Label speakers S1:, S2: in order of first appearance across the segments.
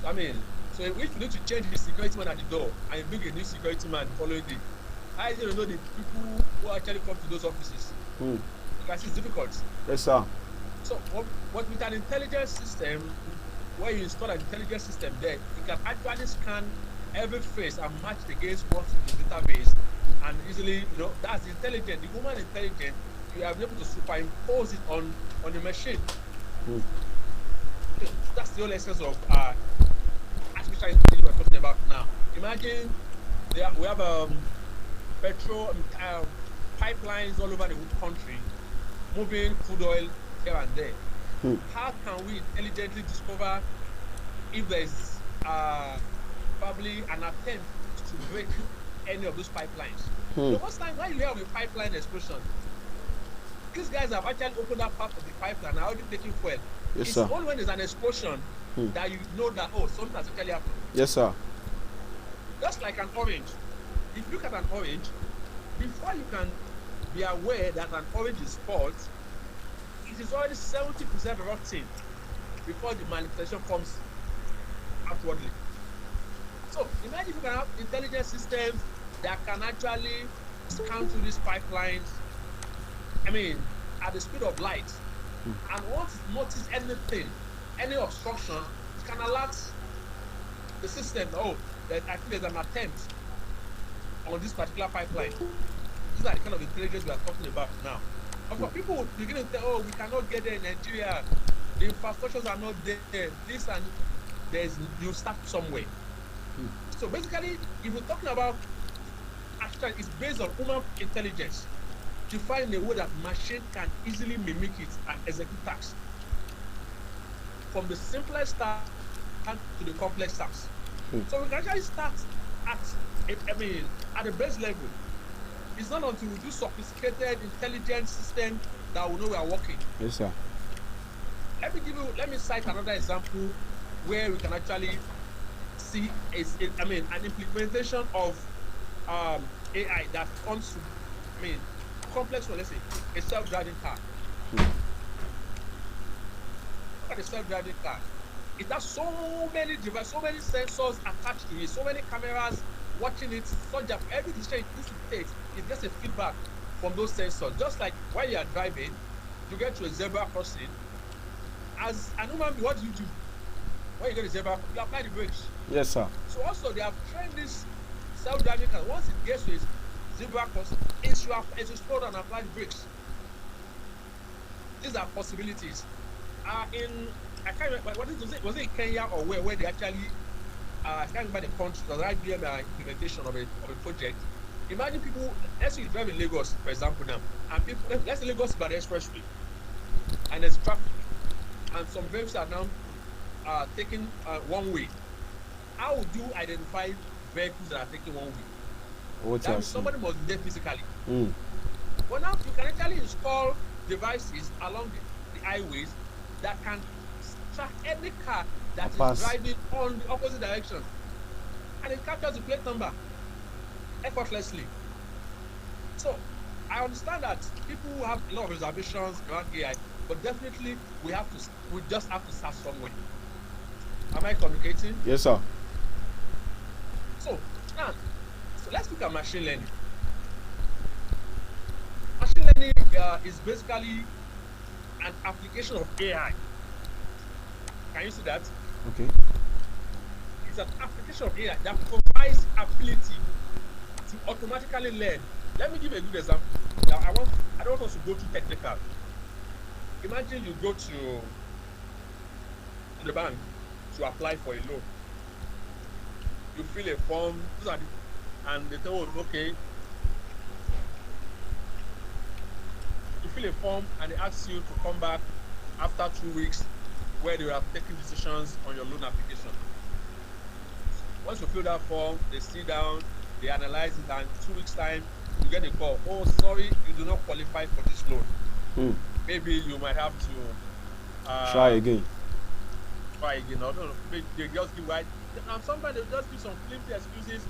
S1: I mean, so if you need to change the security man at the door and you bring a new security man following day, how is it you know the people who actually come to those offices? Because it's difficult.
S2: Yes, sir.
S1: So what with an intelligence system, where you install an intelligence system there, you can actually scan every face and match against what's in the database, and easily, you know, that's intelligent. The human intelligence, you are able to superimpose it on the machine. That's the whole essence of artificial intelligence we're talking about now. Imagine we have petrol pipelines all over the country, moving crude oil here and there. How can we intelligently discover if there is probably an attempt to break any of those pipelines? The most time when you hear of a pipeline explosion, these guys have actually opened up part of the pipeline and are already taking fuel.
S2: Yes,
S1: it's
S2: sir.
S1: only when there's an explosion that you know that, oh, something has actually happened.
S2: Yes, sir.
S1: Just like an orange. If you look at an orange, before you can be aware that an orange is spoiled, it is already 70% rotten before the manifestation comes outwardly. So imagine if you can have intelligent systems that can actually scan through these pipelines, I mean, at the speed of light. And once it notices anything, any obstruction, it can alert the system, oh, that I think there's an attempt on this particular pipeline. These are the kind of intelligence we are talking about now. But for people who begin to say, oh, we cannot get there in Nigeria, the infrastructures are not there, this and you start somewhere. So basically, if we're talking about action, it's based on human intelligence to find a way that machine can easily mimic it and execute tasks. From the simplest task to the complex tasks. So we can actually start at the base level. It's not until we do sophisticated intelligence system that we know we are working.
S2: Yes, sir.
S1: Let me cite another example where we can actually see an implementation of AI that comes to complex one. Let's say a self-driving car. Look at the self-driving car. It has so many devices, so many sensors attached to it, so many cameras watching it, such that every decision it needs to take, it gets a feedback from those sensors. Just like while you are driving, you get to a zebra crossing. As an human being, what do? When you get a zebra, you apply the brakes.
S2: Yes, sir.
S1: So also they have trained this self-driving car. Once it gets to a zebra crossing, it should slow down and apply the brakes. These are possibilities. I can't remember, was it in Kenya or where they actually, I can't remember the country, the right implementation of a project. Imagine people, let's say you drive in Lagos, for example now, and people, let's say Lagos is by the expressway, and there's traffic, and some vehicles are now taking one way. How would you identify vehicles that are taking one way? That means somebody must be there physically. But now you can actually install devices along the highways that can track any car that is driving on the opposite direction, and it captures the plate number effortlessly. So I understand that people have a lot of reservations around AI, but definitely we just have to start somewhere. Am I communicating?
S2: Yes, sir.
S1: So now, let's look at machine learning. Machine learning is basically an application of AI. Can you see that?
S2: Okay.
S1: It's an application of AI that provides ability to automatically learn. Let me give a good example. Now, I don't want us to go too technical. Imagine you go to the bank to apply for a loan. You fill a form, and they tell you, okay. You fill a form and they ask you to come back after 2 weeks, where they have taken decisions on your loan application. Once you fill that form, they sit down, they analyze it, and 2 weeks time, you get a call. Oh, sorry, you do not qualify for this loan. Maybe you might have to
S2: try again.
S1: No, maybe they just give right. And sometimes they just give some flimsy excuses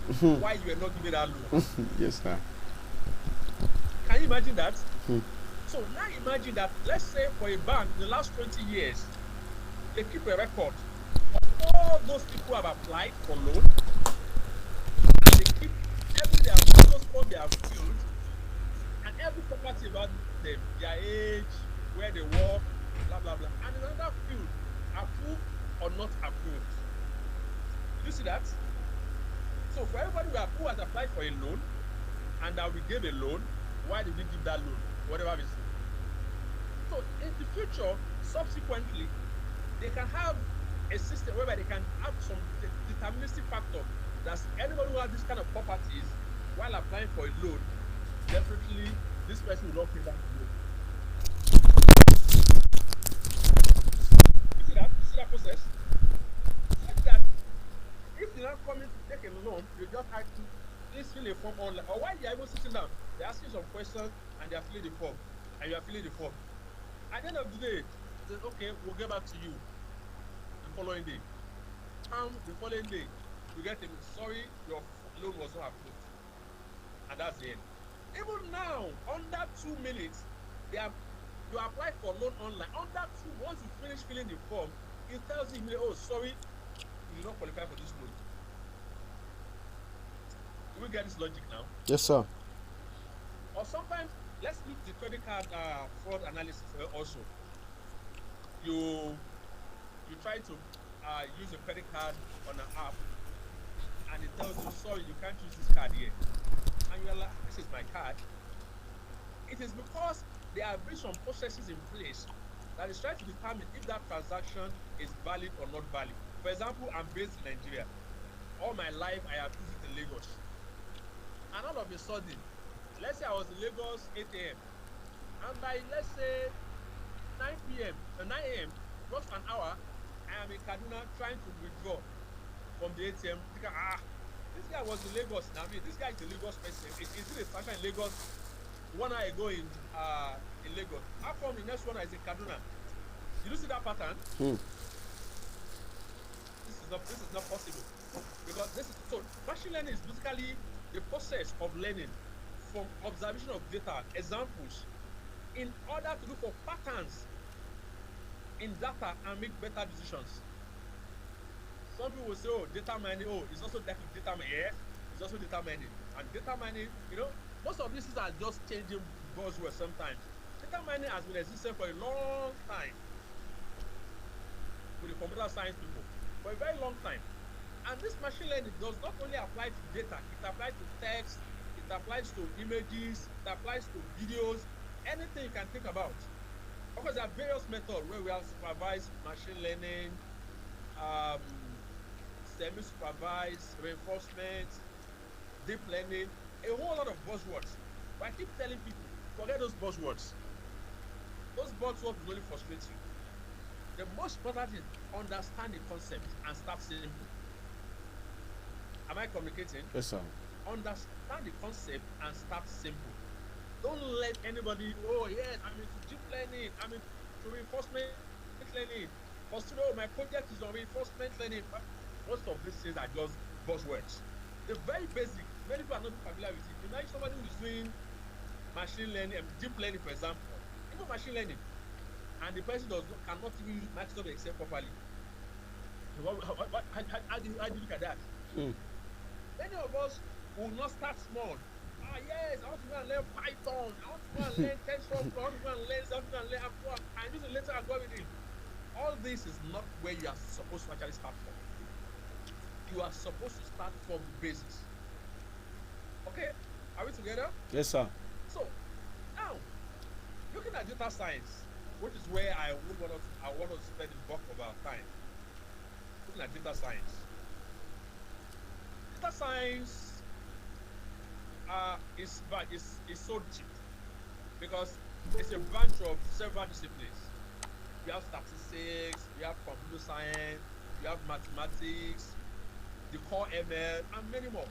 S1: why you are not giving that loan.
S2: Yes, sir.
S1: Can you imagine that? So now imagine that, let's say for a bank, in the last 20 years, they keep a record of all most people have applied for loan, and they keep every their those forms they have filled, and every property about them, their age, where they work, blah blah blah. And in another field, approved or not approved. Did you see that? So for everybody who has applied for a loan and that we gave a loan, why did we give that loan? Whatever reason. So in the future, subsequently, they can have a system whereby they can have some deterministic factor that anybody who has this kind of properties while applying for a loan, definitely this person will not pay that loan. You see that? You see that process? Such that if you're not coming to take a loan, you just have to please fill a form online. Or while you're even sitting down, they're asking some questions and they're filling the form. And you're filling the form. At the end of the day, they say, okay, we'll get back to you the following day. The following day, you get them, sorry, your loan was not approved. And that's the end. Even now, under 2 minutes, you apply for loan online. Under 2, once you finish filling the form, it tells you, oh, sorry, you do not qualify for this loan. Do we get this logic now?
S2: Yes, sir.
S1: Or sometimes, let's look the credit card fraud analysis also. You try to use a credit card on an app, and it tells you, sorry, you can't use this card here. And you're like, this is my card. It is because there have been some processes in place that is trying to determine if that transaction is valid or not valid. For example, I'm based in Nigeria. All my life, I have visited in Lagos. And all of a sudden, let's say I was in Lagos 8 a.m. And by, let's say, 9 p.m. 9 a.m., just an hour, I am in Kaduna trying to withdraw from the ATM. This guy was in Lagos. Now, I mean, this guy is a Lagos person. Is it a transaction in Lagos 1 hour ago in Lagos? How come the next one is in Kaduna? Did you see that pattern? This is not possible. Because so machine learning is basically the process of learning from observation of data, examples, in order to look for patterns in data and make better decisions. Some people will say, oh, data mining, it's also data mining. Yeah, it's also data mining. And data mining, most of these things are just changing buzzwords sometimes. Data mining has been existing for a long time with the computer science people, for a very long time. And this machine learning does not only apply to data, it applies to text, it applies to images, it applies to videos, anything you can think about. Of course, there are various methods where we have supervised machine learning, semi-supervised, reinforcement, deep learning, a whole lot of buzzwords. But I keep telling people, forget those buzzwords. Those buzzwords will only frustrate you. The most important is understand the concept and start simple. Am I communicating?
S2: Yes, sir.
S1: Understand the concept and start simple. Don't let anybody, yes, I'm into deep learning, I'm into reinforcement learning. My project is on reinforcement learning. Most of these things are just buzzwords. The very basic, many people are not familiar with it. Imagine somebody who is doing machine learning, deep learning, for example, even machine learning, and the person cannot even use Microsoft Excel properly. How do you look at that? Many of us will not start small. Yes, I want to go and learn Python. I want to go and learn TensorFlow. I want to go and learn something and learn Aqua. And use a later algorithm. All this is not where you are supposed to actually start from. You are supposed to start from the basis. Okay? Are we together?
S2: Yes, sir.
S1: So, now, looking at data science, which is where I want to spend the bulk of our time. Looking at data science. Data science is so deep because it's a branch of several disciplines. We have statistics, we have computer science, we have mathematics, the core ML, and many more.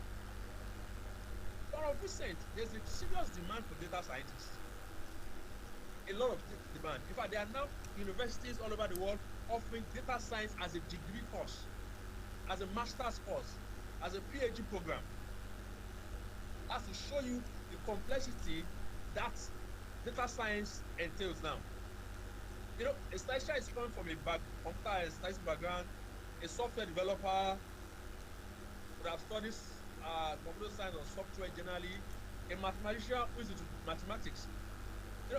S1: But of recent, there's a serious demand for data scientists. A lot of demand. In fact, there are now universities all over the world offering data science as a degree course, as a master's course, as a PhD program. That's to show you the complexity that data science entails now. A statistician is coming from a computer science background, A software developer would have studied computer science or software generally. A mathematician who is into mathematics.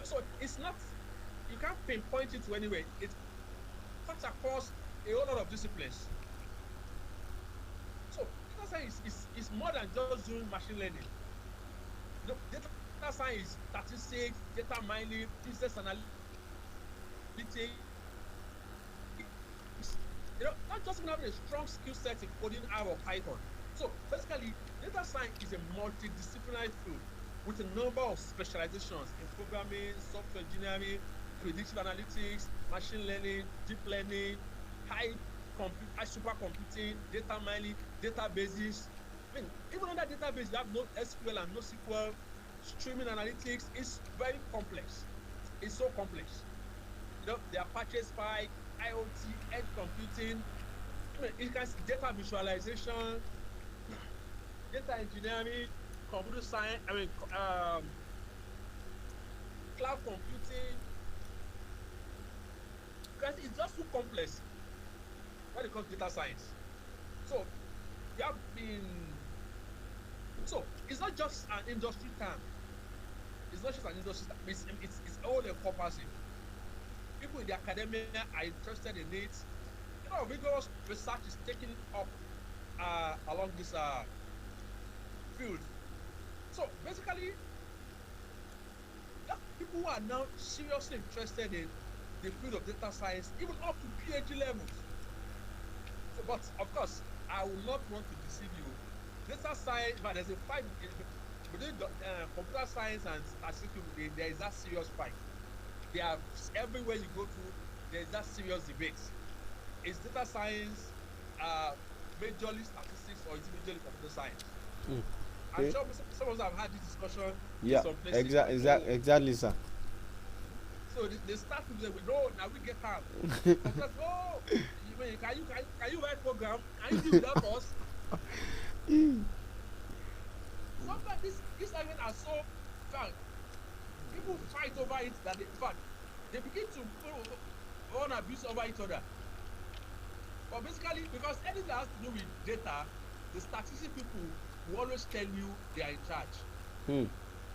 S1: So it's not, you can't pinpoint it to anywhere. It cuts across a whole lot of disciplines. So data science is more than just doing machine learning. Data science is statistics, data mining, business analytics. Not just even having a strong skill set in coding R or Python. So basically, data science is a multidisciplinary field with a number of specializations in programming, software engineering, predictive analytics, machine learning, deep learning, high supercomputing, data mining, databases. I mean, even under database, you have no SQL and no SQL. Streaming analytics is very complex. It's so complex. The Apache Spike, IoT, edge computing, it can data visualization, data engineering, computer science, cloud computing. Because it's just too complex when it comes to data science. So we have been. So it's not just an industry term. It's not just an industry term. It's all encompassing. People in the academia are interested in it. Rigorous research is taken up along this field. So basically, people who are now seriously interested in the field of data science, even up to PhD levels. So, but of course, I will not want to deceive you. Data science, but there's a fight between computer science and statistics. There is that serious fight. They are everywhere you go to. There is that serious debate. Is data science majorly statistics or is it majorly computer science?
S2: Okay.
S1: I'm sure some of us have had this discussion in
S2: Yeah,
S1: some places. Like,
S2: exactly, sir.
S1: So they start with them. No, now we get out. Computers, oh, can you write program? Can you do without us? Sometimes these arguments are so fun. People fight over it that they begin to run abuse over each other. But basically, because anything that has to do with data, the statistics people will always tell you they are in charge.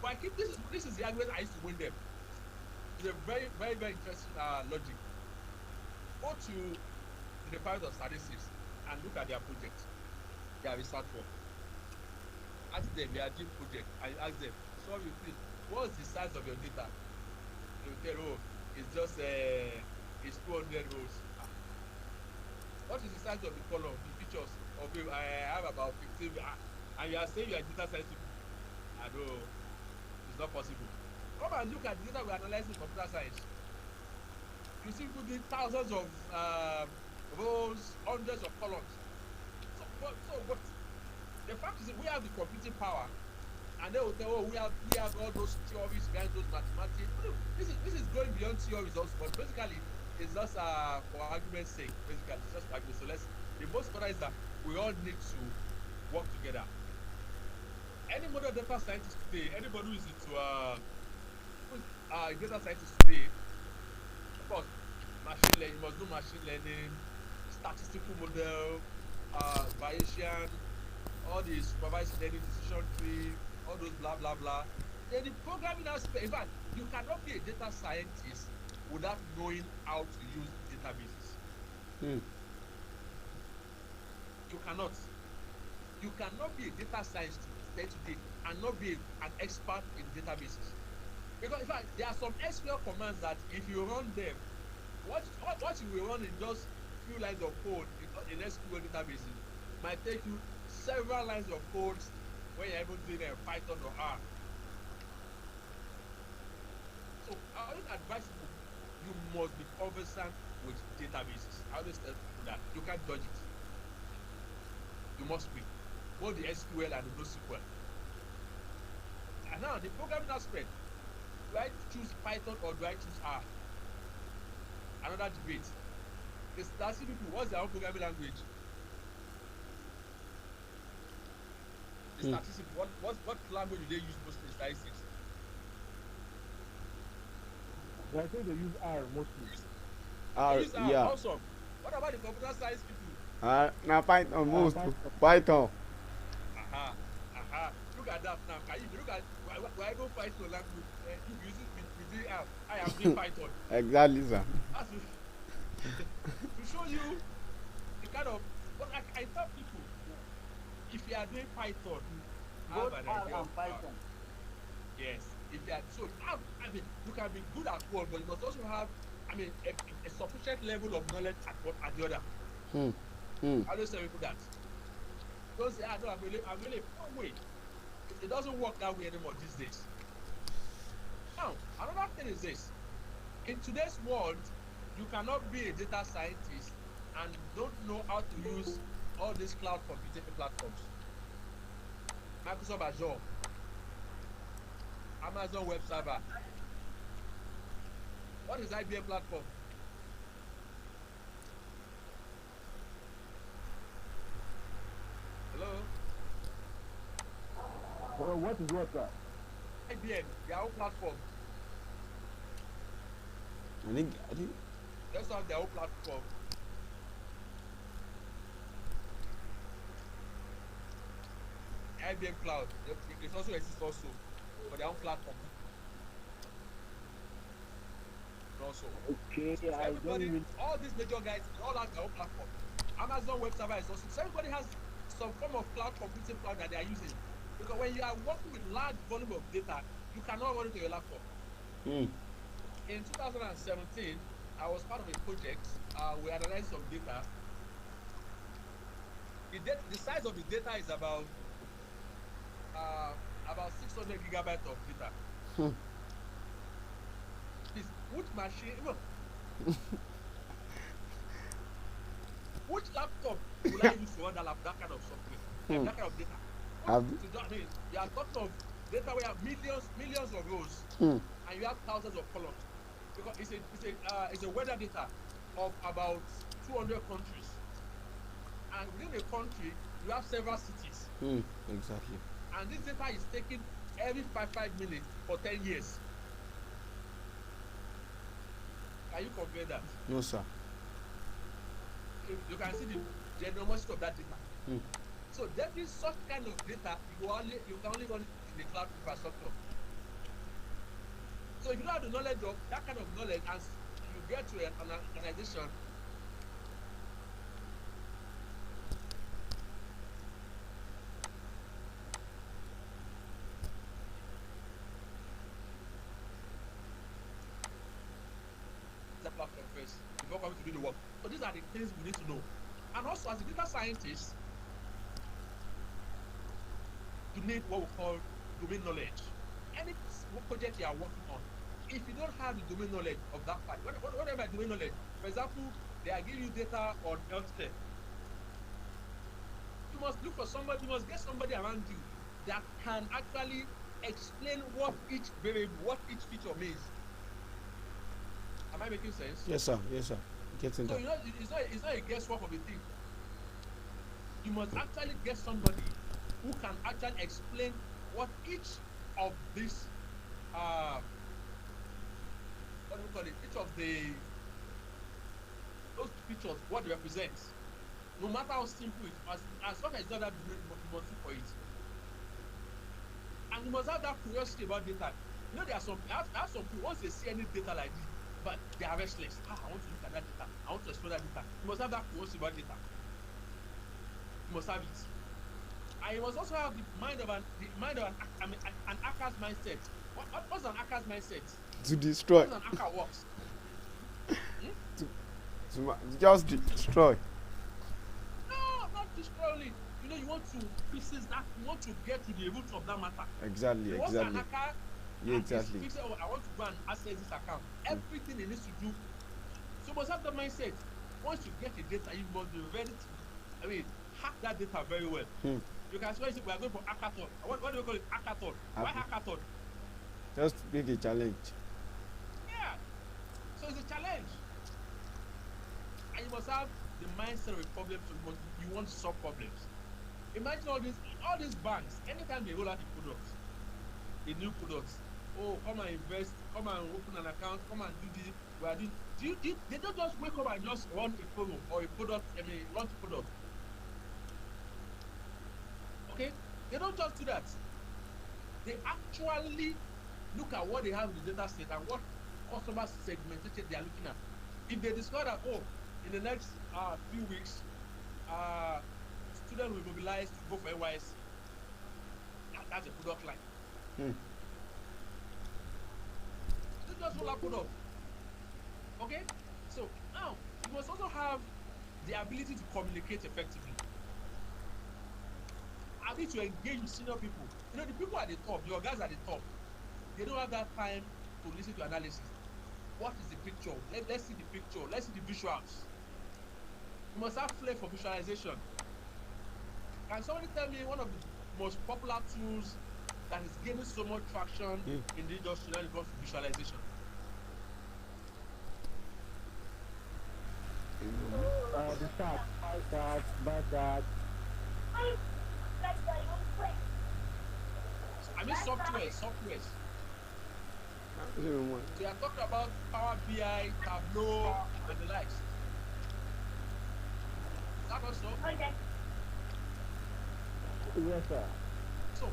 S1: But I keep this is the argument I used to win them. It's a very, very, very interesting logic. Go to the Department of Statistics and look at their project, their research work. Ask them their deep project and ask them, sorry, please, what's the size of your data? They will tell, oh, it's just it's 200 rows. What is the size of the column, the features of it? I have about 15, and you are saying you are data science. I know it's not possible. Come and look at the data we analyze in computer science. You see people doing thousands of rows, hundreds of columns. But the fact is that we have the computing power, and they will tell, oh, we have all those theories behind those mathematics. This is going beyond theories also, but basically it's just for argument's sake. Basically, it's just argument. So the most important is that we all need to work together. Any modern data scientist today, anybody who is into data scientist today, of course, machine learning, you must do machine learning, statistical model, Bayesian, all the supervised learning, decision tree, all those blah blah blah. Then the programming aspect. In fact, you cannot be a data scientist without knowing how to use databases. You cannot. You cannot be a data scientist today and not be an expert in databases. Because in fact, there are some SQL commands that if you run them, what you will run in just few lines of code in SQL databases might take you several lines of code when you're even doing Python or R. So I always advise people, you must be conversant with databases. I always tell people that you can't dodge it. You must be both the SQL and the NoSQL. And now the programming aspect, do I choose Python or do I choose R? Another debate. The statistics people, what's their own programming language? The statistics, what language do they use mostly in statistics?
S3: I think they use R mostly.
S2: R,
S1: They use R,
S2: yeah.
S1: awesome. What about the computer science people?
S2: Now Python most.
S3: Python.
S2: Python.
S1: Aha, aha. Look at that now. Can you look at why go Python language? If you use it with the I am doing Python.
S2: Exactly, sir.
S1: That's to show you the kind of. But I tell people, if you are doing Python, have
S3: Both
S1: an
S3: R
S1: idea of
S3: and Python.
S1: yes. If you are so, I mean, you can be good at one, but you must also have, I mean, a sufficient level of knowledge at the other.
S2: Hmm. Hmm.
S1: I always tell people that. Don't say, no, I'm really, no way. It doesn't work that way anymore these days. Now, another thing is this. In today's world, you cannot be a data scientist and don't know how to use all these cloud computing platforms. Microsoft Azure, Amazon Web Server. What is IBM platform? Hello?
S3: Well, what is what, sir?
S1: IBM, their own platform.
S2: I think
S1: They also have their own platform. IBM Cloud. It also exists also for their own platform. Also.
S3: Okay,
S1: So
S3: I don't
S1: everybody,
S3: really.
S1: all these major guys, they all have their own platform. Amazon Web Server is also. So everybody has some form of cloud computing cloud that they are using. Because when you are working with large volume of data, you cannot run it to your laptop.
S2: hmm.
S1: In 2017, I was part of a project. We analyzed some data. The size of the data is about 600 gigabytes of data.
S2: Hmm.
S1: Please, which machine? No, which laptop will I use to run that kind of software?
S2: Hmm.
S1: That kind of data?
S2: Have
S1: I mean, you are talking of data where you have millions of rows,
S2: hmm.
S1: and you have thousands of columns. Because it's a weather data of about 200 countries, and within a country you have several cities,
S2: Hmm. Exactly.
S1: and this data is taken every 5 minutes for 10 years. Can you compare that?
S2: No, sir.
S1: You can see the enormity of that data.
S2: Hmm.
S1: So that is such kind of data you can only run it in the cloud infrastructure. So if you don't have the knowledge of that kind of knowledge and you get to an organization, the platform first before coming to do the work. So these are the things we need to know. And also as a data scientist, you need what we call domain knowledge. Any project you are working on, if you don't have the domain knowledge of that part, whatever domain knowledge, for example, they are giving you data on healthcare. You must look for somebody, you must get somebody around you that can actually explain what each variable, what each feature means. Am I making sense?
S2: Yes, sir. Yes, sir. Getting
S1: So
S2: that.
S1: you know, it's not a guesswork of a thing. You must actually get somebody who can actually explain what each of these what do we call it? Each of those features, what they represent. No matter how simple it is, as long as it's not that you must look for it. And you must have that curiosity about data. You know, there are I have some people, once they see any data like this, but they are restless. I want to look at that data. I want to explore that data. You must have that curiosity about data. You must have it. And you must also have the mind of an hacker's mindset. What's an hacker's mindset?
S2: To destroy.
S1: How does an hacker works? Hmm?
S2: To just destroy.
S1: No, not destroying. You know, you want to pieces that you want to get to the root of that matter.
S2: Exactly.
S1: So once an
S2: Exactly.
S1: hacker
S2: Yeah, exactly.
S1: fixes, oh, I want to go and access this account. Everything he needs to do. So you must have that mindset. Once you get the data, you must be ready to, hack that data very well.
S2: Hmm.
S1: You can say we are going for hackathon. What do we call it? Hackathon. Why hackathon?
S2: Just make a challenge.
S1: Yeah. So it's a challenge. And you must have the mindset of a problem, so you want to solve problems. Imagine all these banks, anytime they roll out a new product, oh, come and invest, come and open an account, come and do this, we are doing. They don't just wake up and just run a promo or a product. I mean, launch a product. Okay, they don't just do that. They actually look at what they have in the data set and what customer segmentation they are looking at. If they discover that, oh, in the next few weeks, students will mobilize to go for NYSC, that's a product line. They just roll out product. Okay? So now you must also have the ability to communicate effectively. I need to engage with senior people. You know, the people at the top, your guys at the top, they don't have that time to listen to analysis. What is the picture? Let's see the picture. Let's see the visuals. You must have flair for visualization. Can somebody tell me one of the most popular tools that is gaining so much traction in the industry when it comes to visualization?
S3: The start.
S1: I mean softwares. So we are talking about Power BI, Tableau, and the likes. Is that also?
S4: Okay.
S3: Yes, sir.
S1: So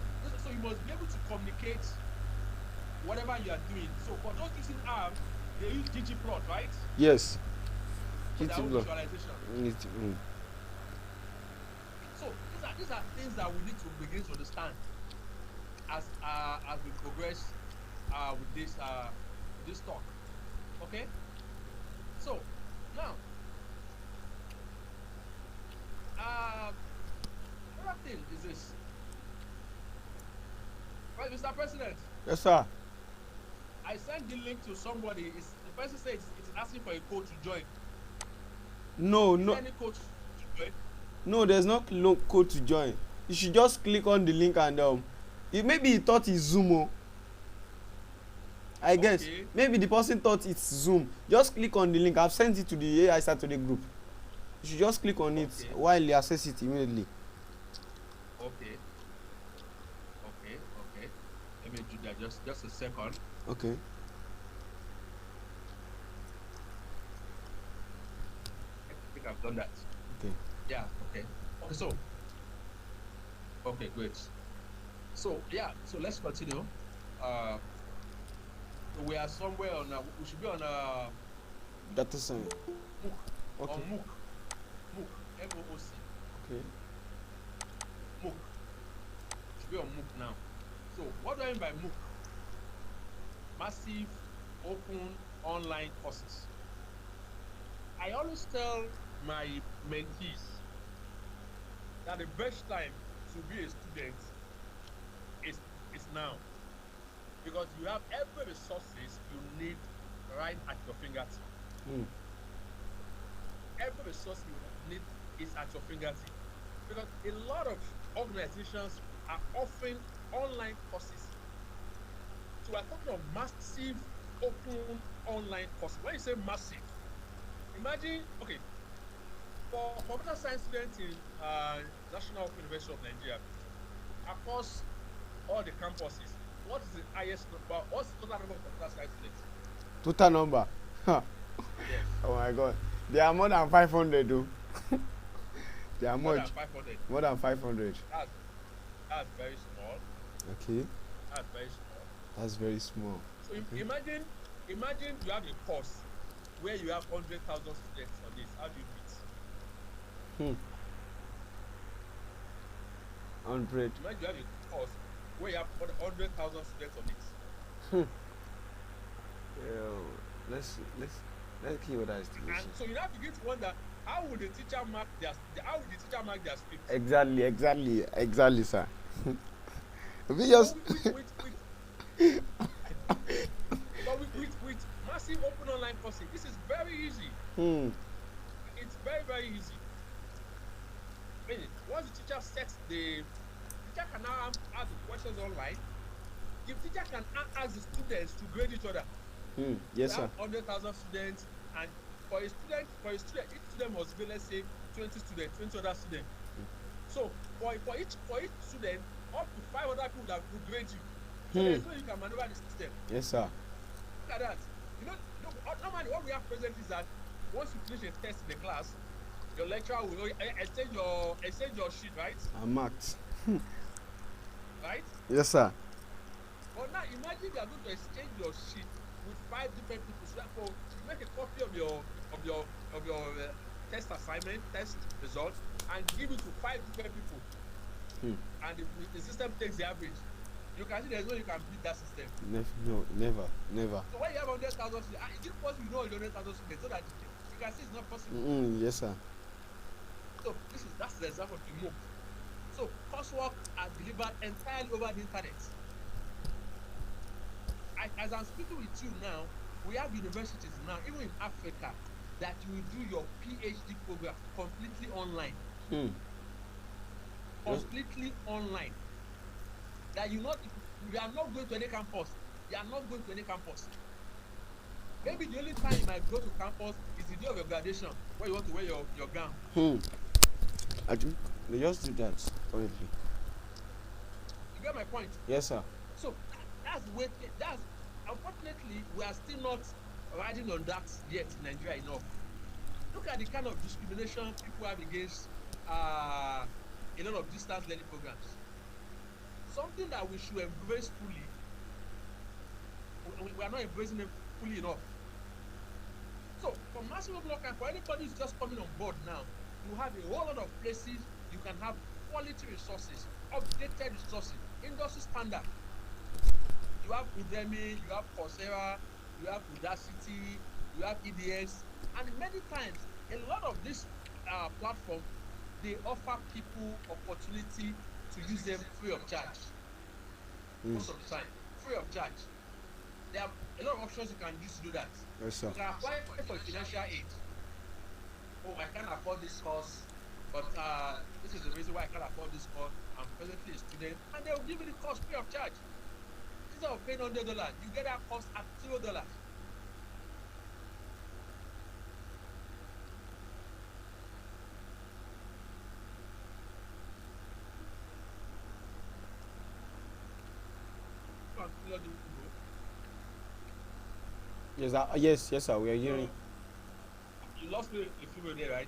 S1: you must be able to communicate whatever you are doing. So for those using ARM, they use ggplot, right?
S2: Yes.
S1: For their own
S2: ggplot.
S1: visualization. So these are things that we need to begin to understand as we progress with this talk. Okay? So now another thing is this. Right, Mr. President,
S2: Yes, sir.
S1: I sent the link to somebody. The person says it's asking for a code to join.
S2: No,
S1: Is
S2: no,
S1: there any code to join?
S2: no. There's no code to join. You should just click on the link and maybe he thought it's Zoom. Oh. I guess
S1: Okay.
S2: maybe the person thought it's Zoom. Just click on the link. I've sent it to the AI Saturday group. You should just click on it
S1: Okay.
S2: while you access it immediately.
S1: Okay. Let me do that just a second.
S2: Okay.
S1: I think I've done that.
S2: Okay.
S1: Yeah, okay. Okay, great. So let's continue. We are somewhere on we should be on
S2: Data science.
S1: MOOC.
S2: Okay.
S1: On MOOC. MOOC.
S2: Okay.
S1: MOOC. Should be on MOOC now. So what do I mean by MOOC? Massive open online courses. I always tell my mentees that the best time to be a student is now, because you have every resources you need right at your fingertip. Every resource you need is at your fingertip, because a lot of organizations are offering online courses. So we're talking of massive open online courses. When you say massive, imagine, okay, for computer science students in National University of Nigeria, across all the campuses, what is the highest number? What's the total number of computer science students?
S2: Total number. Huh.
S1: Yes.
S2: Oh my God. There are more than 500 though. There are
S1: More
S2: much.
S1: than 500.
S2: More than 500.
S1: That's very small.
S2: Okay.
S1: That's very small.
S2: That's very small.
S1: So
S2: Okay.
S1: imagine you have a course where you have 100,000 students on this. How do you do it?
S2: 100.
S1: Imagine you have a course where you have 100,000 students on it.
S2: Let's see what that is.
S1: And so you have to get to wonder, how would the teacher mark their script?
S2: Exactly, sir. We just
S1: with massive open online courses, this is very easy. It's very, very easy. I mean, once the teacher sets the teacher can now ask the questions online. The teacher can ask the students to grade each other.
S2: Yes, sir.
S1: 100,000 students, and for a student, each student must be, let's say, 20 students, 20 other students. So for each student, up to 5 other people that will grade you. So there's no way you can maneuver the system.
S2: Yes, sir.
S1: Look at that. Normally what we have present is that once you finish a test in the class, your lecturer will exchange your sheet, right?
S2: I'm marked.
S1: Right?
S2: Yes, sir.
S1: But now imagine you are going to exchange your sheet with 5 different people. So therefore, you make a copy of your of your test assignment, test result, and give it to 5 different people. And the system takes the average. You can see there's no way you can beat that system.
S2: No, never.
S1: So when you have 100,000 students, is it possible you know 100,000 students so that you can see it's not possible?
S2: Yes, sir.
S1: So that's the example of the MOOC. So coursework are delivered entirely over the internet. As I'm speaking with you now, we have universities now, even in Africa, that you will do your PhD program completely online. Completely online. That you are not going to any campus. You are not going to any campus. Maybe the only time you might go to campus is the day of your graduation, where you want to wear your gown.
S2: I think they just do that currently.
S1: You get my point?
S2: Yes, sir.
S1: So that's unfortunately we are still not riding on that yet in Nigeria enough. Look at the kind of discrimination people have against a lot of distance learning programs. Something that we should embrace fully. We are not embracing it fully enough. So for maximum block and for anybody who's just coming on board now, you have a whole lot of places you can have quality resources, updated resources, industry standard. You have Udemy, you have Coursera, you have Udacity, you have EDX, and many times a lot of these platforms, they offer people opportunity to use them free of charge. Most of the time, free of charge. There are a lot of options you can use to do that.
S2: Yes, sir.
S1: You can apply for financial aid. Oh, I can't afford this course, but this is the reason why I can't afford this course. I'm presently a student, and they will give you the course free of charge. Instead of paying $100, you get that cost at $0.
S2: Yes, sir. We are hearing.
S1: You lost me a few minutes there, right?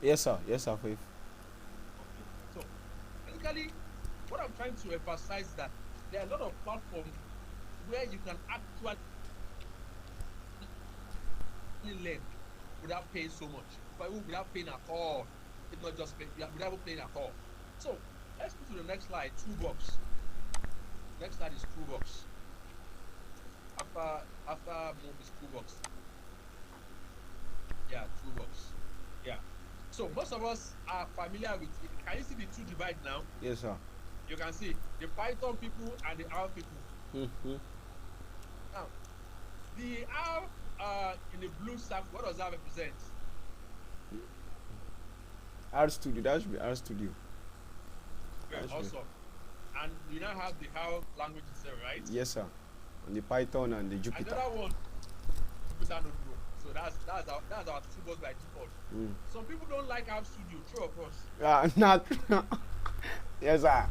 S2: Yes, sir. Faith.
S1: So, basically, what I'm trying to emphasize is that there are a lot of platforms where you can actually learn without paying so much, but without paying at all. It's not just without paying at all. So, let's go to the next slide. Toolbox. Next slide is Toolbox. After move is Toolbox. Yeah, Toolbox. Yeah. So most of us are familiar with it. Can you see the two divide now?
S2: Yes, sir.
S1: You can see the Python people and the R people. Now, the R in the blue circle, what does that represent?
S2: R Studio. That should be R Studio.
S1: Very awesome. And we now have the R language itself, right?
S2: Yes, sir. And the Python and the Jupyter.
S1: Another one, Jupyter Notebook. So that's our toolbox by default. Some people don't like R Studio, true of course.
S2: Not. Yes, sir.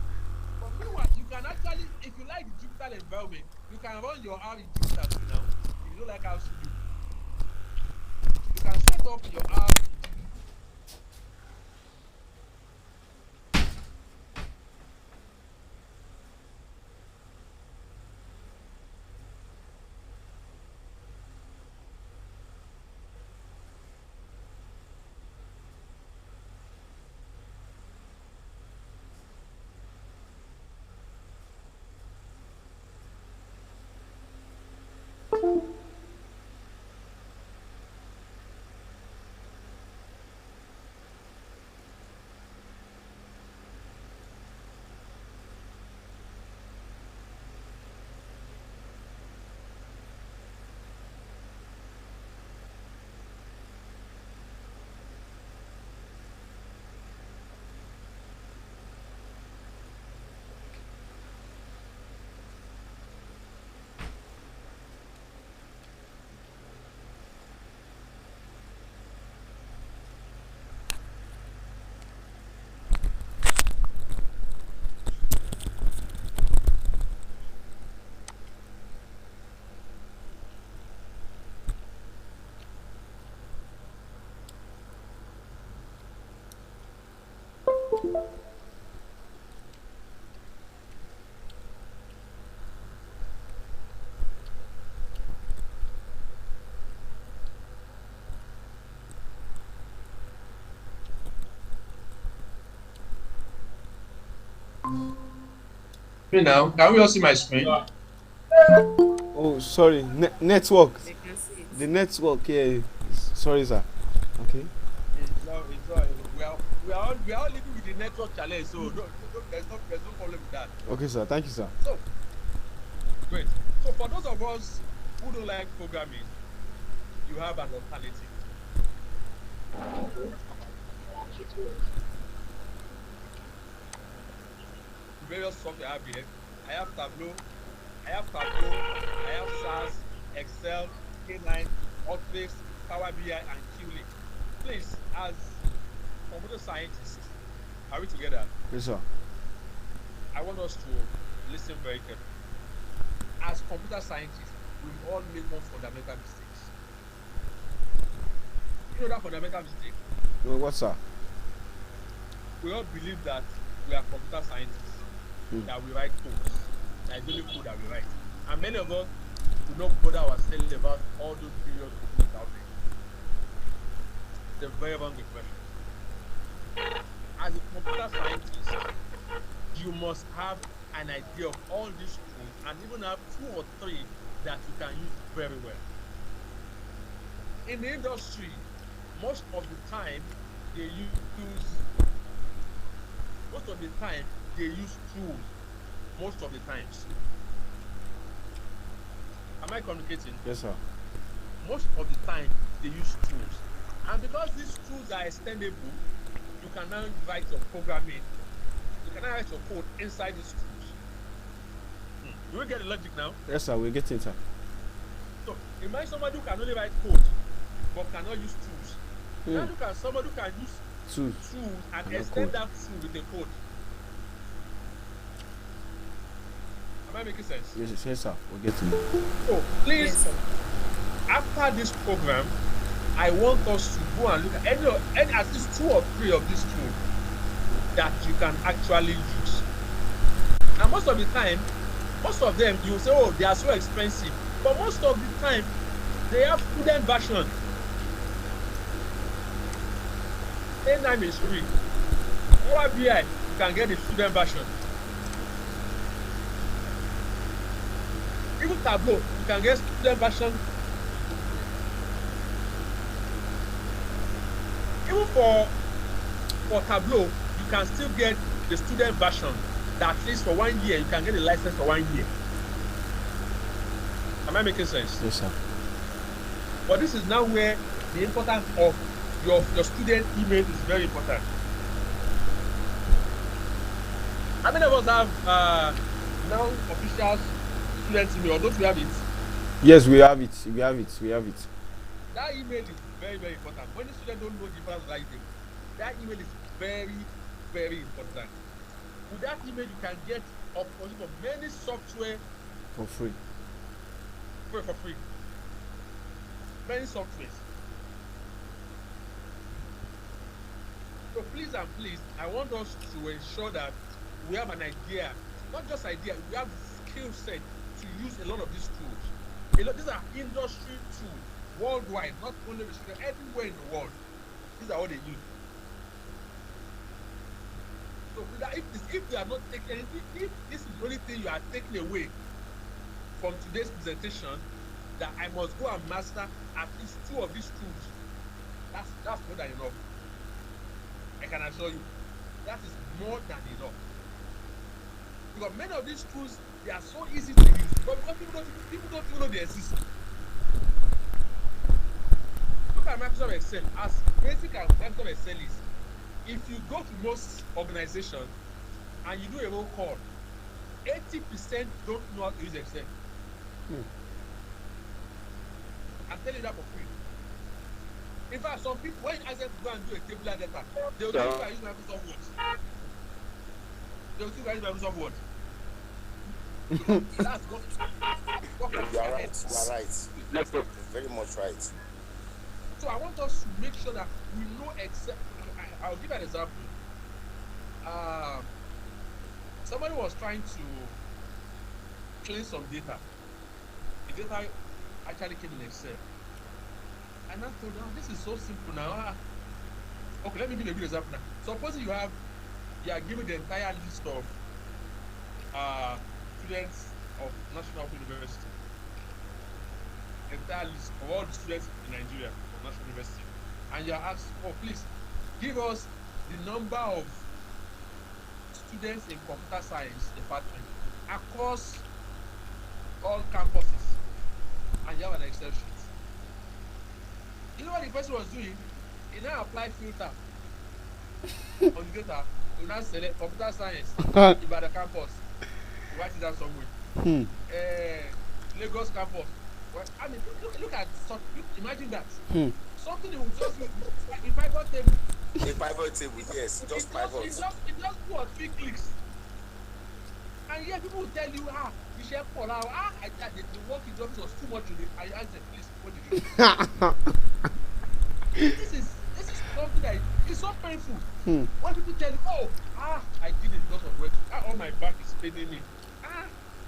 S1: But meanwhile, you can actually, if you like the Jupyter environment, you can run your R in Jupyter too now. If you don't like R Studio, you can set up your R. Me now, can we all see my screen?
S2: Oh, sorry. Network.
S4: They can see it.
S2: The network. Yeah. Sorry, sir. Okay.
S1: It's all, we are all living with the network challenge, so there's no problem with that.
S2: Okay, sir. Thank you, sir.
S1: So great. So for those of us who don't like programming, you have an alternative. Various software I have here. I have Tableau, I have SAS, Excel, K9, Office, Power BI, and QLink. Please, as computer scientists, are we together?
S2: Yes, sir.
S1: I want us to listen very carefully. As computer scientists, we all make one fundamental mistakes. You know that fundamental mistake?
S2: No, what, sir?
S1: We all believe that we are computer scientists, that we write codes, that is only code that we write. And many of us do not bother ourselves about all those period codes out there. It's a very wrong impression. As a computer scientist, you must have an idea of all these tools and even have 2 or 3 that you can use very well. In the industry, most of the time they use tools. Most of the times. Am I communicating?
S2: Yes, sir.
S1: Most of the time they use tools. And because these tools are extendable, you can now write your programming, you can now write your code inside these tools. Do we get the logic now?
S2: Yes, sir. We're getting, sir.
S1: So imagine somebody who can only write code but cannot use tools. Now look at somebody who can use tools and extend that tool with a code. Am I making sense?
S2: Yes, sir. We're getting.
S1: So please,
S4: Yes, sir.
S1: after this program, I want us to go and look at any at least 2 or 3 of these tools that you can actually use. And most of the time, most of them you say, oh, they are so expensive. But most of the time, they have student version. K9 is free. Power BI, you can get the student version. Even Tableau, you can get student version. Even for Tableau, you can still get the student version that at least for 1 year, you can get a license for 1 year. Am I making sense?
S2: Yes, sir.
S1: But this is now where the importance of your student email is very important. How many of us have now official student email, or don't we have it?
S2: Yes, we have it.
S1: That email is very, very important. When the students don't know the difference of that email is very, very important. With that email, you can get opportunity for many software
S2: For free.
S1: for free. Many softwares. So please and please, I want us to ensure that we have an idea, not just idea, we have the skill set to use a lot of these tools. These are industry tools, worldwide, not only restricted, everywhere in the world. These are what they use. So if you are not taking anything, if this is the only thing you are taking away from today's presentation, that I must go and master at least 2 of these tools, that's more than enough. I can assure you, that is more than enough. Because many of these tools, they are so easy to use, but because people don't even know they exist. Look at Microsoft Excel. As basic as Microsoft Excel is, if you go to most organizations and you do a roll call, 80% don't know how to use Excel. I'm telling you that for free. In fact, some people, when you ask them to go and do a tabular data, they will tell you I use Microsoft Word. They will still use Microsoft Word. That's what
S5: You are right. You're very much right.
S1: So I want us to make sure that we know Excel. I'll give an example. somebody was trying to clean some data. The data actually came in Excel. And I thought, oh, this is so simple now. Okay, let me give you a good example now. Suppose you are given the entire list of students of National University. Entire list of all the students in Nigeria of National University. And you are asked, oh, please, give us the number of students in computer science department across all campuses. And you have an Excel sheet. You know what the person was doing? He now applied filter on the data. You now select computer science about the campus. Write it down somewhere. Lagos campus. Well, I mean, look at imagine that. Something that will just look like a pivot table.
S5: A pivot table, yes, just pivot.
S1: It just 2 or 3 clicks. And yet people will tell you, you share for now. The work in the office was too much today. I asked them, please, what did you do? This is something that is so painful. When people tell you, I did a lot of work. All my back is paining me.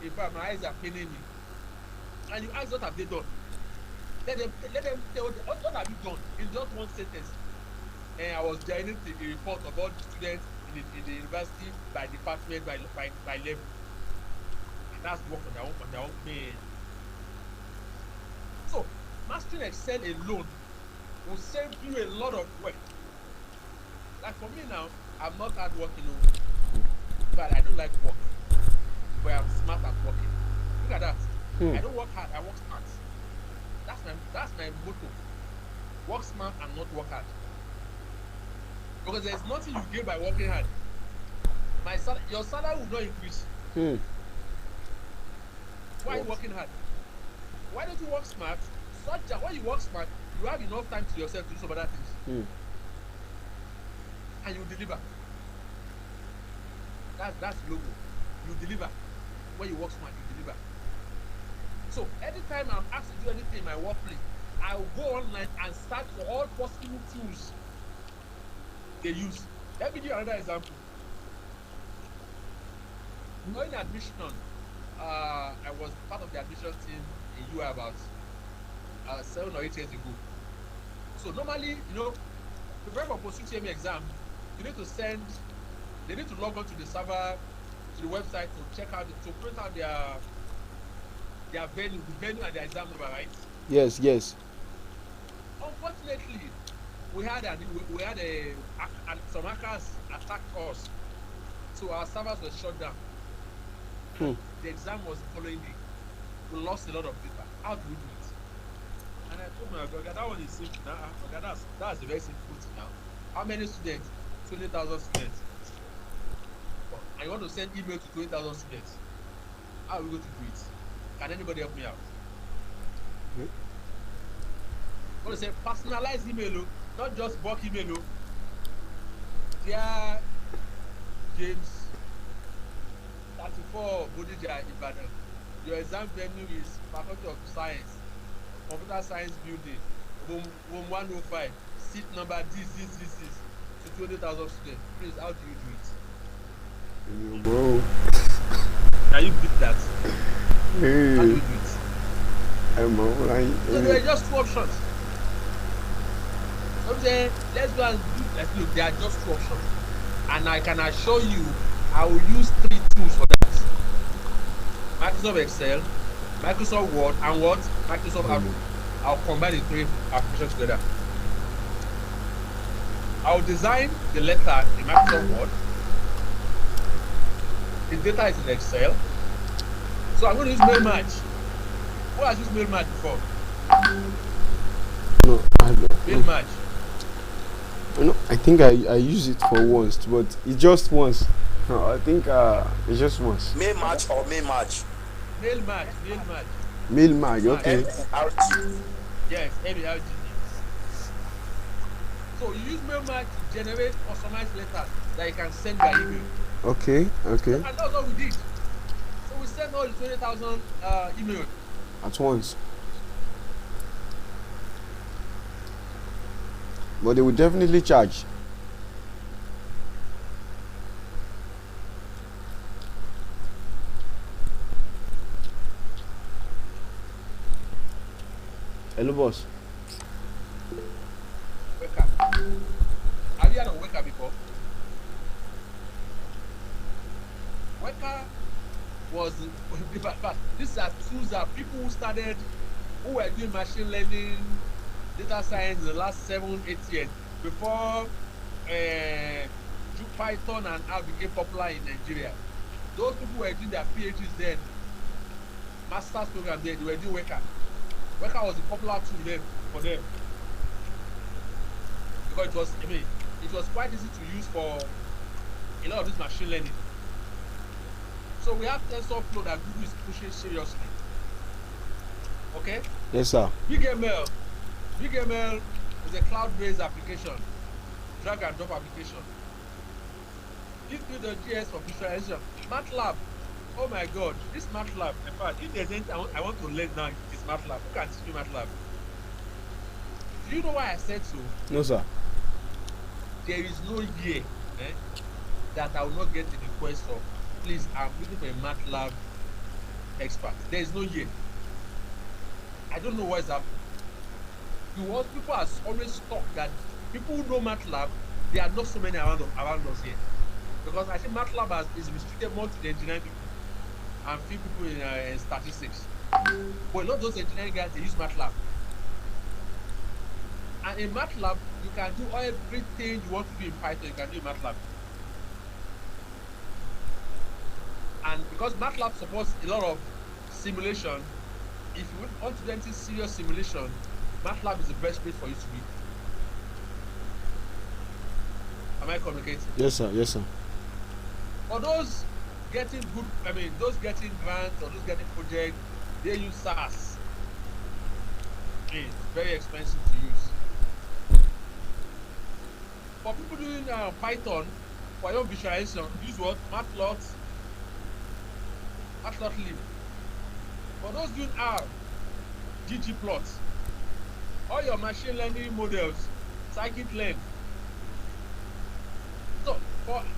S1: In fact, my eyes are paining me. And you ask what have they done? Let them tell what have you done in just one sentence. And I was generating a report of all the students in the university by department, by level. And that's work on their own pain. So mastering Excel alone will save you a lot of work. Like for me now, I'm not hard working, but I don't like work. But I'm smart at working. Look at that. I don't work hard, I work smart. That's my motto. Work smart and not work hard. Because there's nothing you gain by working hard. Your salary will not increase. Why are you working hard? Why don't you work smart? Such that when you work smart, you have enough time to yourself to do some other things. And you deliver. That's logo. You deliver. When you work smart, you deliver. So anytime I'm asked to do anything in my workplace, I will go online and search for all possible tools they use. Let me give you another example. During admission, I was part of the admission team in UI about 7 or 8 years ago. So normally, to prepare for post-UTME exam, they need to log on to the server, to the website to check out, to print out their venue, the venue and their exam number, right?
S2: Yes.
S1: Unfortunately, we had some hackers attacked us, so our servers were shut down. The exam was the following day. We lost a lot of data. How do we do it? And I told my God, that one is simple now. That's a very simple thing now. How many students? 20,000 students. And you want to send email to 20,000 students. How are we going to do it? Can anybody help me out? I want to say personalized email, not just bulk email. Dear James, 34 Bodija Ibadan. Your exam venue is Faculty of Science, Computer Science Building, room 105, seat number this, to 20,000 students. Please, how do you do it?
S2: Bro.
S1: Can you beat that? How do you do it? So there are just 2 options. So I'm saying, let's go and do. Let's look. There are just 2 options, and I can assure you, I will use 3 tools for that: Microsoft Excel, Microsoft Word, and what? Microsoft Outlook. I'll combine the 3 applications together. I'll design the letter in Microsoft Word. The data is in Excel. So I'm going to use mail match. Who has used mail match before?
S2: No, I don't.
S1: Mail match.
S2: No, I think I use it for once, but it's just once. No, I think it's just once.
S5: Mail match or mail match?
S1: Mail match.
S2: Mail match, okay.
S5: MRG.
S1: Yes, MRG. So you use mail match to generate customized letters that you can send by email.
S2: Okay.
S1: And that's what we did. So we sent all the 20,000 emails
S2: at once. But they will definitely charge. Hello, boss.
S1: Weka. Have you heard of Weka before? Weka was these are tools that people who were doing machine learning, data science in the last 7-8 years before Python and R became popular in Nigeria. Those people were doing their PhDs then, master's program then, they were doing Weka. Weka was a popular tool then for them. Because it was quite easy to use for a lot of this machine learning. So we have TensorFlow that Google is pushing seriously. Okay?
S2: Yes, sir.
S1: BigML is a cloud-based application, drag and drop application. If you do the GS for visualization, MATLAB, oh my God, this MATLAB, in fact, if there's anything I want to learn now, it's MATLAB. Who can teach me MATLAB? Do you know why I said so?
S2: No, sir.
S1: There is no year that I will not get a request of, please, I'm looking for a MATLAB expert. There is no year. I don't know what is happening. People are always stuck that people who know MATLAB, there are not so many around us here. Because I think MATLAB is restricted more to the engineering people and few people in statistics. But a lot of those engineering guys, they use MATLAB. And in MATLAB, you can do everything you want to do in Python, you can do in MATLAB. And because MATLAB supports a lot of simulation, if you want to do anything serious simulation, MATLAB is the best place for you to be. Am I communicating?
S2: Yes, sir. Yes, sir.
S1: For those getting those getting grants or those getting projects, they use SAS. It's very expensive to use. For people doing Python, for your visualization, use what? Matplotlib. For those doing R, ggplot. All your machine learning models, scikit-learn. So,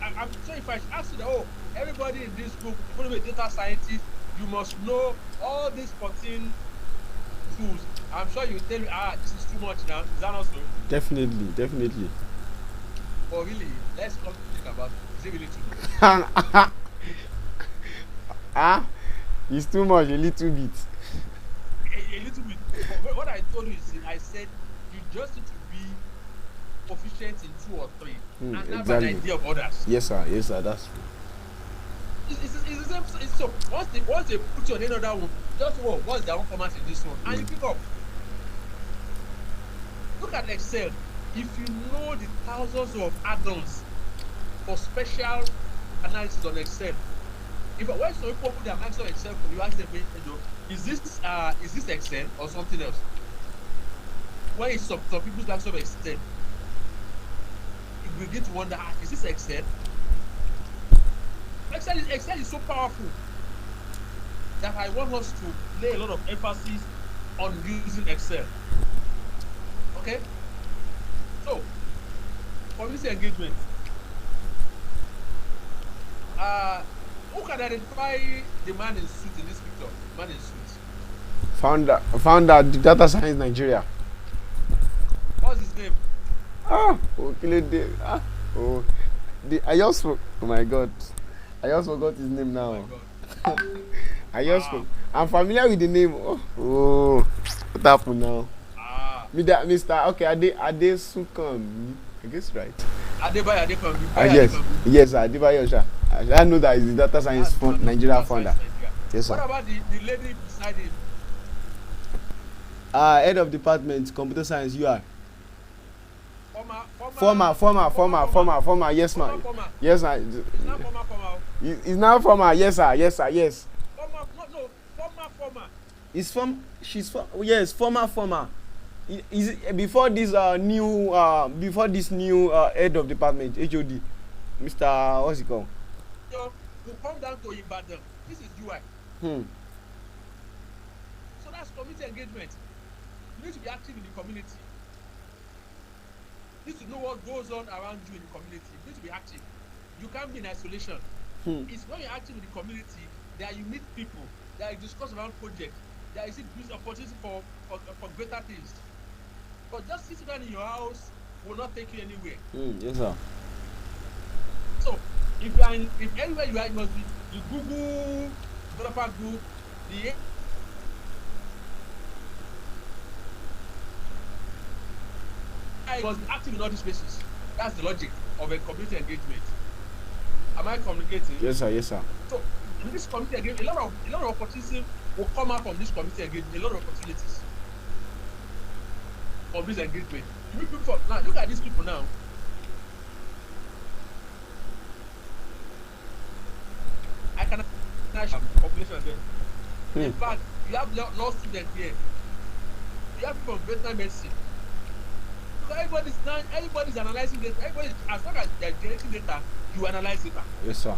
S1: I'm sure if I should ask you everybody in this group, even a data scientist, you must know all these 14 tools. I'm sure you tell me, this is too much now. Is that not so?
S2: Definitely.
S1: But really, let's come to think about it. Is it really too much?
S2: It's too much, a little bit.
S1: A little bit. But what I told you is, I said you just need to be proficient in 2 or 3 and have an idea of others.
S2: Yes, sir. That's true.
S1: It's the same. So once they put you on another one, just what's their own format in this one, and you pick up. Look at Excel. If you know the thousands of add-ons for special analysis on Excel, when some people put their Microsoft Excel, you ask them, is this Excel or something else? When it's some people's Microsoft Excel, you begin to wonder, is this Excel? Excel is so powerful that I want us to lay a lot of emphasis on using Excel. Okay? So, community engagement. Who can identify the man in suit in this picture? Man in suit.
S2: Founder Data Science Nigeria.
S1: What's his name?
S2: Oh my God. I just forgot his name now. I'm familiar with the name. Oh, what happened now? Mr. Okay, Ade Sukan. I guess right.
S1: Adebayo Adekanbi.
S2: Yes, Adebayo Osha. I know that is the data science Nigeria founder. Yes, sir.
S1: What about the lady beside him?
S2: Head of department, computer science, UI. Former. Yes, ma'am. Yes, ma'am. It's now former. Yes, sir. Yes.
S1: Former.
S2: It's from. She's from. Yes, former. Is before this new head of department, HOD, Mr. What's he called?
S1: So you come down to Ibadan. This is UI. So that's community engagement. You need to be active in the community. You need to know what goes on around you in the community. You need to be active. You can't be in isolation. It's when you're active in the community that you meet people, that you discuss around projects, there is this opportunity for greater things. But just sitting down in your house will not take you anywhere.
S2: Yes, sir.
S1: So if anywhere you are, it must be the Google developer group, the AI must be active in all these spaces. That's the logic of a community engagement. Am I communicating?
S2: Yes, sir. Yes, sir.
S1: So in this community engagement, a lot of opportunities will come out from this community engagement. A lot of opportunities from this engagement. Now look at these people now. I can population of them. In fact, you have law students here. You have people from veterinary medicine. So everybody's analyzing data. As long as they're generating data, you analyze data.
S2: Yes, sir.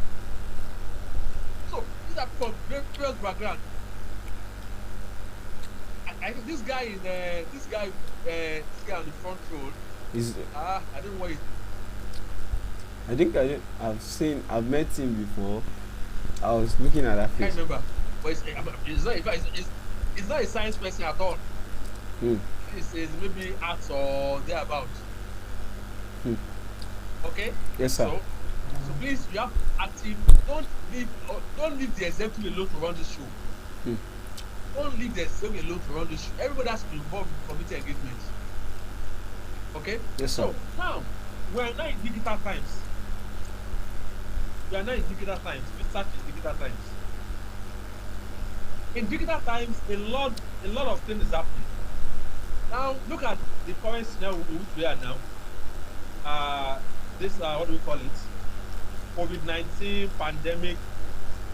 S1: So these are from various background. I think this guy on the front row. I don't know what
S2: I think I've met him before. I was looking at that face.
S1: I can't remember. But it's not a science person at all. It's maybe arts or thereabouts. Okay?
S2: Yes, sir.
S1: So please, you have active. Don't leave the executive alone to run this show. Don't leave the executive alone to run this show. Everybody has to be involved in community engagement. Okay?
S2: Yes, sir.
S1: So now we're now in digital times. Research is digital times. In digital times, a lot of things is happening. Now look at the current scenario in which we are now. This what do we call it? COVID-19 pandemic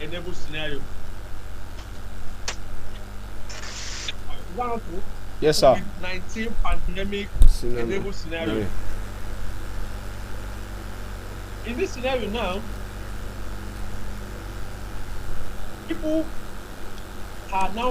S1: enabled scenario.
S2: Yes, sir.
S1: COVID-19 pandemic enabled scenario. In this scenario now, people are now